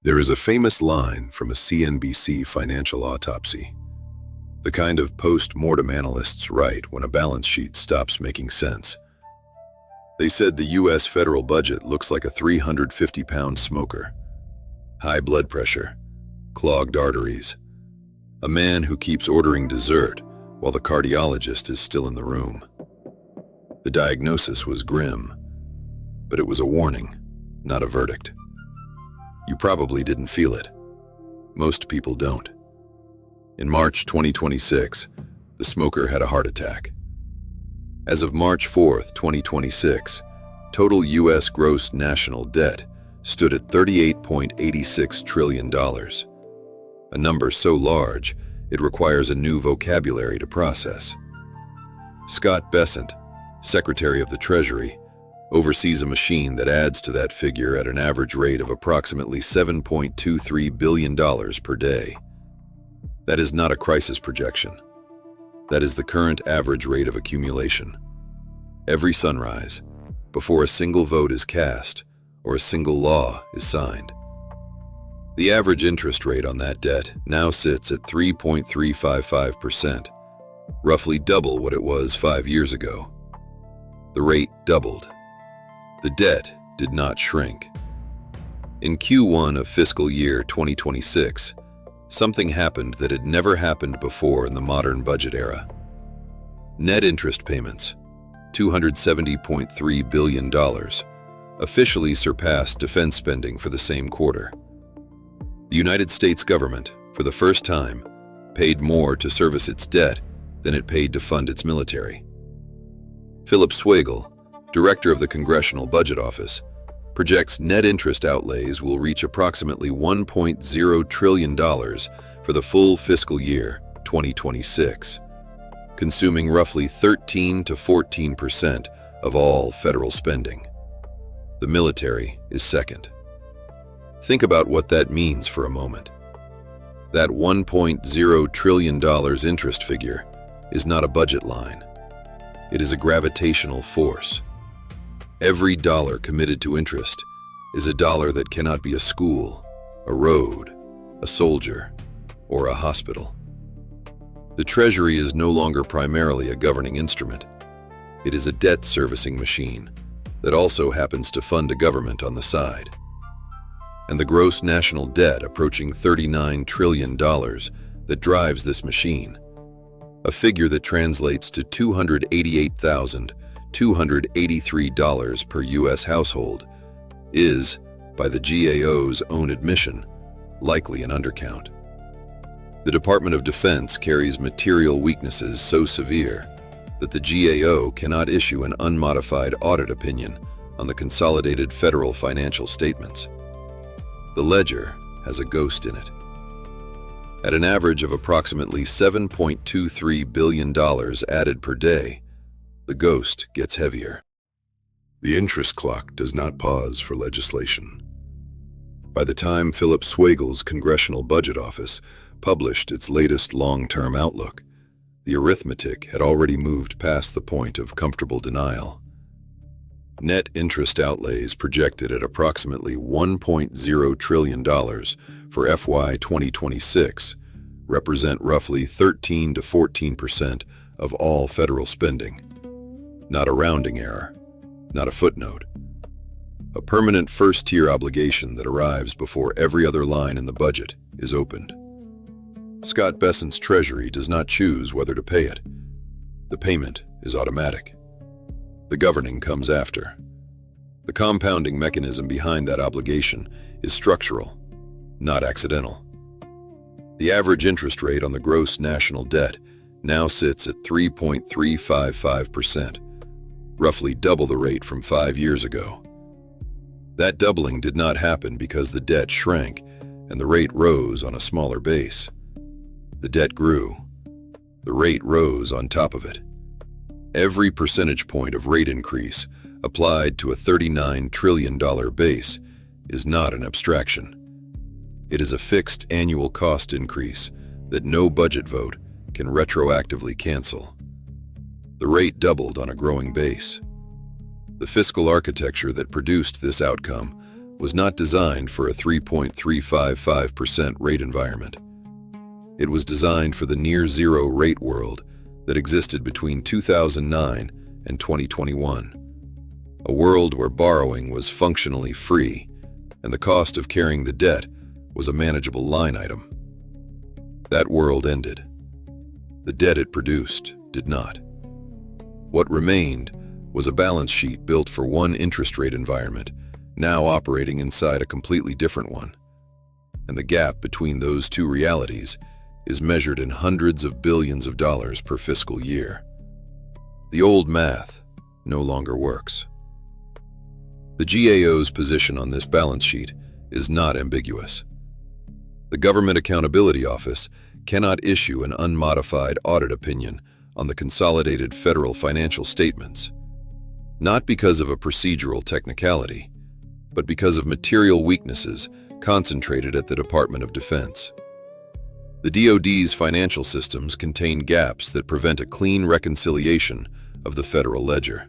There is a famous line from a CNBC financial autopsy, the kind of post-mortem analysts write when a balance sheet stops making sense. They said the U.S. federal budget looks like a 350-pound smoker. High blood pressure, clogged arteries, a man who keeps ordering dessert while the cardiologist is still in the room. The diagnosis was grim, but it was a warning, not a verdict. You probably didn't feel it. Most people don't. In March 2026, the smoker had a heart attack. As of March 4, 2026, total U.S. gross national debt stood at $38.86 trillion, a number so large it requires a new vocabulary to process. Scott Bessent, Secretary of the Treasury, oversees a machine that adds to that figure at an average rate of approximately $7.23 billion per day. That is not a crisis projection. That is the current average rate of accumulation. Every sunrise, before a single vote is cast or a single law is signed. The average interest rate on that debt now sits at 3.355%, roughly double what it was 5 years ago. The rate doubled. The debt did not shrink. In Q1 of fiscal year 2026, something happened that had never happened before in the modern budget era. Net interest payments, $270.3 billion, officially surpassed defense spending for the same quarter. The United States government, for the first time, paid more to service its debt than it paid to fund its military. Philip Swagel, director of the Congressional Budget Office, projects net interest outlays will reach approximately $1.0 trillion for the full fiscal year 2026, consuming roughly 13 to 14% of all federal spending. The military is second. Think about what that means for a moment. That $1.0 trillion interest figure is not a budget line. It is a gravitational force. Every dollar committed to interest is a dollar that cannot be a school, a road, a soldier, or a hospital. The Treasury is no longer primarily a governing instrument. It is a debt servicing machine that also happens to fund a government on the side. And the gross national debt approaching $39 trillion that drives this machine, a figure that translates to $288,283 per U.S. household, is, by the GAO's own admission, likely an undercount. The Department of Defense carries material weaknesses so severe that the GAO cannot issue an unmodified audit opinion on the consolidated federal financial statements. The ledger has a ghost in it. At an average of approximately $7.23 billion added per day, the ghost gets heavier. The interest clock does not pause for legislation. By the time Philip Swagel's Congressional Budget Office published its latest long-term outlook, the arithmetic had already moved past the point of comfortable denial. Net interest outlays projected at approximately $1.0 trillion for FY 2026 represent roughly 13 to 14% of all federal spending. Not a rounding error, not a footnote. A permanent first-tier obligation that arrives before every other line in the budget is opened. Scott Bessent's Treasury does not choose whether to pay it. The payment is automatic. The governing comes after. The compounding mechanism behind that obligation is structural, not accidental. The average interest rate on the gross national debt now sits at 3.355%, roughly double the rate from 5 years ago. That doubling did not happen because the debt shrank and the rate rose on a smaller base. The debt grew. The rate rose on top of it. Every percentage point of rate increase applied to a $39 trillion base is not an abstraction. It is a fixed annual cost increase that no budget vote can retroactively cancel. The rate doubled on a growing base. The fiscal architecture that produced this outcome was not designed for a 3.355% rate environment. It was designed for the near-zero rate world that existed between 2009 and 2021, a world where borrowing was functionally free and the cost of carrying the debt was a manageable line item. That world ended. The debt it produced did not. What remained was a balance sheet built for one interest rate environment, now operating inside a completely different one. And the gap between those two realities is measured in hundreds of billions of dollars per fiscal year. The old math no longer works. The GAO's position on this balance sheet is not ambiguous. The Government Accountability Office cannot issue an unmodified audit opinion on the consolidated federal financial statements, not because of a procedural technicality, but because of material weaknesses concentrated at the Department of Defense. The DoD's financial systems contain gaps that prevent a clean reconciliation of the federal ledger,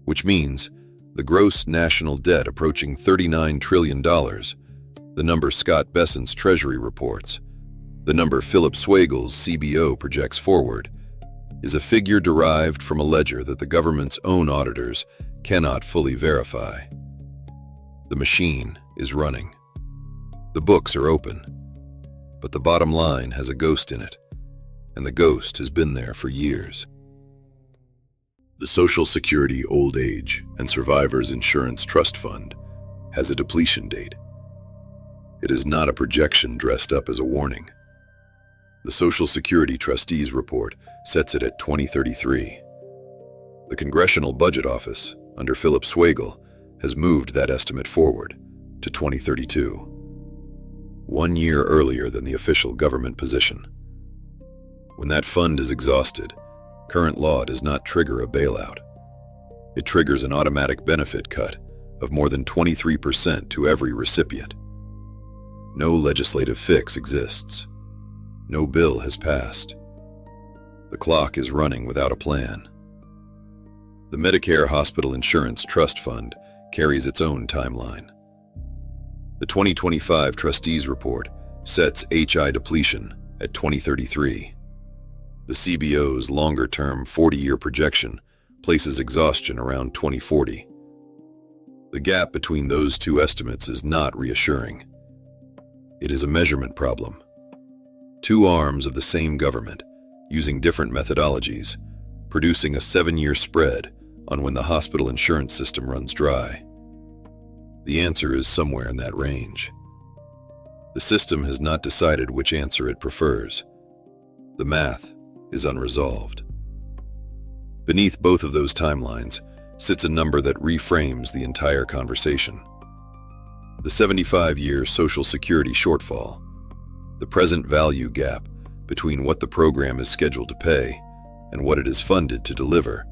which means the gross national debt approaching $39 trillion, the number Scott Bessent's Treasury reports, the number Philip Swagle's CBO projects forward, is a figure derived from a ledger that the government's own auditors cannot fully verify. The machine is running. The books are open, but the bottom line has a ghost in it, and the ghost has been there for years. The Social Security Old Age and Survivors Insurance Trust Fund has a depletion date. It is not a projection dressed up as a warning. The Social Security Trustees Report sets it at 2033. The Congressional Budget Office, under Philip Swagel, has moved that estimate forward to 2032, 1 year earlier than the official government position. When that fund is exhausted, current law does not trigger a bailout. It triggers an automatic benefit cut of more than 23% to every recipient. No legislative fix exists. No bill has passed. The clock is running without a plan. The Medicare Hospital Insurance Trust Fund carries its own timeline. The 2025 Trustees Report sets HI depletion at 2033. The CBO's longer-term 40-year projection places exhaustion around 2040. The gap between those two estimates is not reassuring. It is a measurement problem. Two arms of the same government, using different methodologies, producing a 7-year spread on when the hospital insurance system runs dry. The answer is somewhere in that range. The system has not decided which answer it prefers. The math is unresolved. Beneath both of those timelines sits a number that reframes the entire conversation. The 75-year Social Security shortfall, the present value gap between what the program is scheduled to pay and what it is funded to deliver,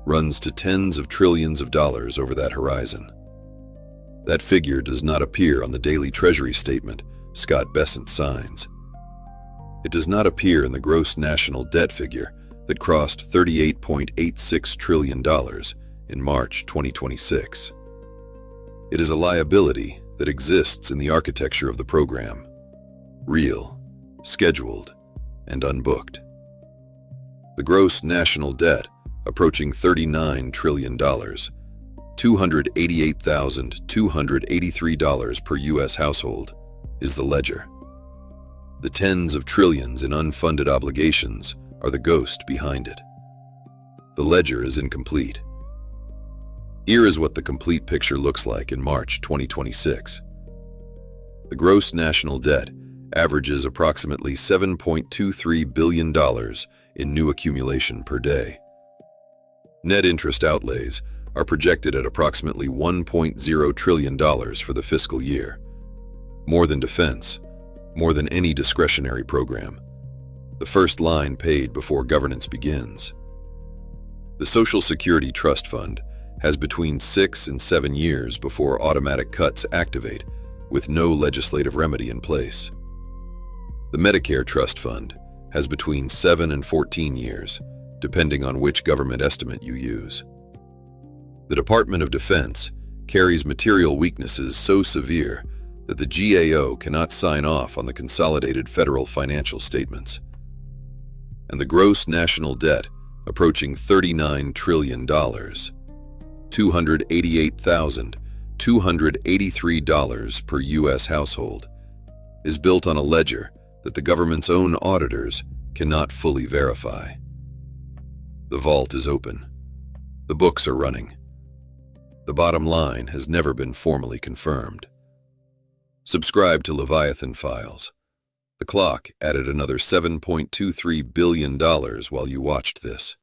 runs to tens of trillions of dollars over that horizon. That figure does not appear on the daily Treasury statement Scott Bessent signs. It does not appear in the gross national debt figure that crossed $38.86 trillion in March 2026. It is a liability that exists in the architecture of the program, real, scheduled, and unbooked. The gross national debt, approaching $39 trillion, $288,283 per U.S. household, is the ledger. The tens of trillions in unfunded obligations are the ghost behind it. The ledger is incomplete. Here is what the complete picture looks like in March 2026. The gross national debt averages approximately $7.23 billion in new accumulation per day. Net interest outlays are projected at approximately $1.0 trillion for the fiscal year. More than defense, more than any discretionary program. The first line paid before governance begins. The Social Security Trust Fund has between 6 and 7 years before automatic cuts activate, with no legislative remedy in place. The Medicare Trust Fund has between 7 and 14 years, depending on which government estimate you use. The Department of Defense carries material weaknesses so severe that the GAO cannot sign off on the consolidated federal financial statements. And the gross national debt, approaching $39 trillion, $288,283 per U.S. household, is built on a ledger that the government's own auditors cannot fully verify. The vault is open. The books are running. The bottom line has never been formally confirmed. Subscribe to Leviathan Files. The clock added another $7.23 billion while you watched this.